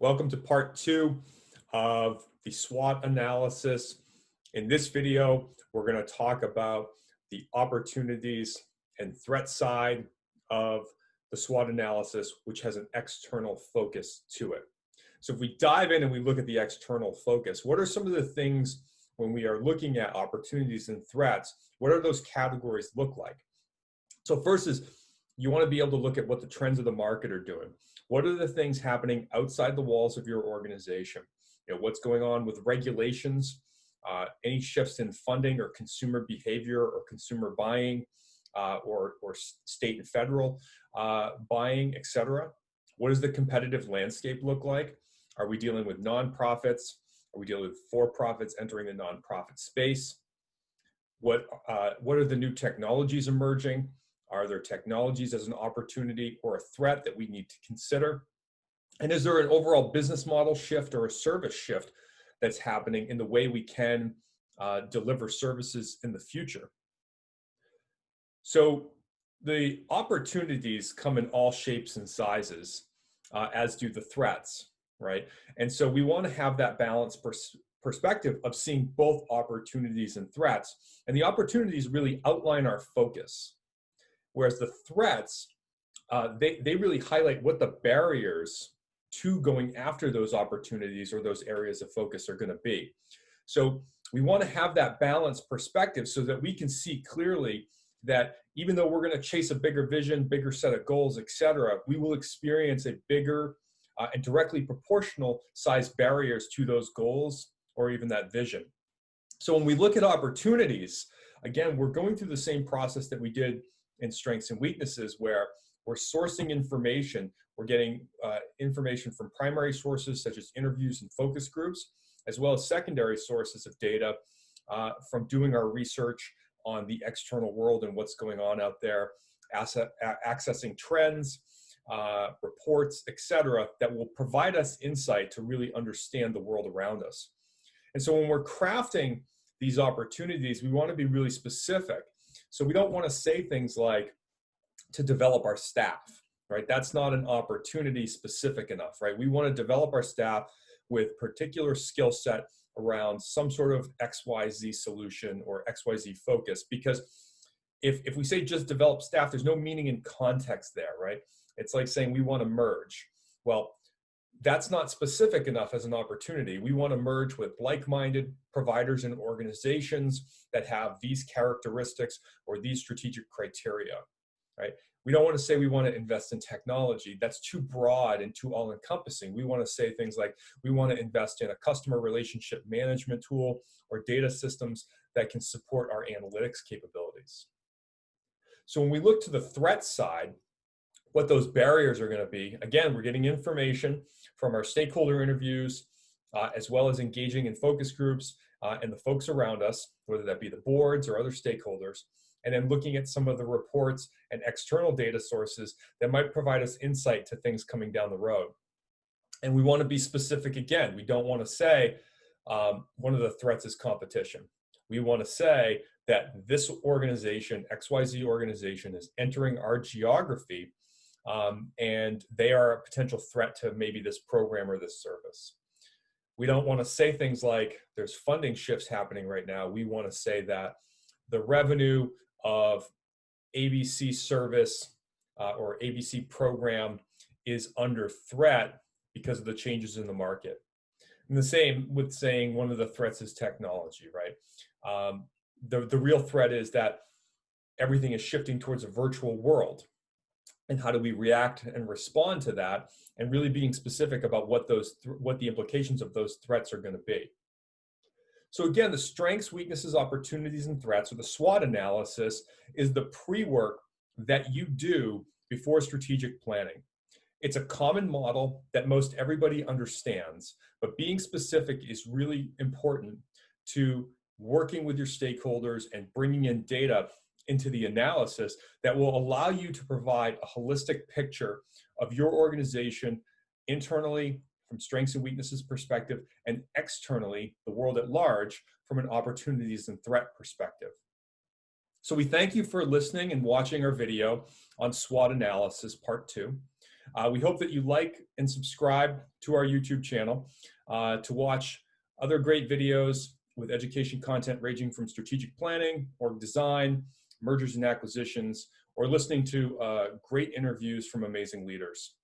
Welcome to part two of the SWOT analysis. In this video, we're going to talk about the opportunities and threat side of the SWOT analysis, which has an external focus to it. So if we dive in and we look at the external focus, what are some of the things when we are looking at opportunities and threats, what are those categories look like? So first is you want to be able to look at what the trends of the market are doing. What are the things happening outside the walls of your organization? What's going on with regulations, any shifts in funding or consumer behavior or consumer buying, or state and federal buying, etc. What does the competitive landscape look like? Are we dealing with nonprofits? Are we dealing with for-profits entering the nonprofit space? What are the new technologies emerging? Are there technologies as an opportunity or a threat that we need to consider? And is there an overall business model shift or a service shift that's happening in the way we can deliver services in the future? So the opportunities come in all shapes and sizes, as do the threats, right? And so we want to have that balanced perspective of seeing both opportunities and threats. And the opportunities really outline our focus. Whereas the threats, they really highlight what the barriers to going after those opportunities or those areas of focus are going to be. So we want to have that balanced perspective so that we can see clearly that even though we're going to chase a bigger vision, bigger set of goals, et cetera, we will experience a bigger and directly proportional size barriers to those goals or even that vision. So when we look at opportunities, again, we're going through the same process that we did in strengths and weaknesses, where we're sourcing information. We're getting information from primary sources such as interviews and focus groups, as well as secondary sources of data from doing our research on the external world and what's going on out there, accessing trends, reports, etc., that will provide us insight to really understand the world around us. And so when we're crafting these opportunities, we want to be really specific. So we don't want to say things like to develop our staff, right? That's not an opportunity specific enough, right? We want to develop our staff with particular skill set around some sort of XYZ solution or XYZ focus, because if we say just develop staff, there's no meaning in context there, right? It's like saying we want to merge. Well, that's not specific enough as an opportunity. We want to merge with like-minded providers and organizations that have these characteristics or these strategic criteria, right? We don't want to say we want to invest in technology. That's too broad and too all-encompassing. We want to say things like we want to invest in a customer relationship management tool or data systems that can support our analytics capabilities. So when we look to the threat side, what those barriers are going to be, again, we're getting information from our stakeholder interviews, as well as engaging in focus groups and the folks around us, whether that be the boards or other stakeholders, and then looking at some of the reports and external data sources that might provide us insight to things coming down the road. And we want to be specific again. We don't want to say one of the threats is competition. We want to say that this organization, XYZ organization, is entering our geography, and they are a potential threat to maybe this program or this service. We don't want to say things like there's funding shifts happening right now. We want to say that the revenue of ABC service or ABC program is under threat because of the changes in the market. And the same with saying one of the threats is technology, right? The real threat is that everything is shifting towards a virtual world. And how do we react and respond to that, and really being specific about what the implications of those threats are going to be. So again, the strengths, weaknesses, opportunities, and threats, or the SWOT analysis, is the pre-work that you do before strategic planning. It's a common model that most everybody understands, but being specific is really important to working with your stakeholders and bringing in data into the analysis that will allow you to provide a holistic picture of your organization internally from strengths and weaknesses perspective, and externally, the world at large, from an opportunities and threat perspective. So we thank you for listening and watching our video on SWOT analysis part 2. We hope that you like and subscribe to our YouTube channel to watch other great videos with education content ranging from strategic planning, org design, mergers and acquisitions, or listening to great interviews from amazing leaders.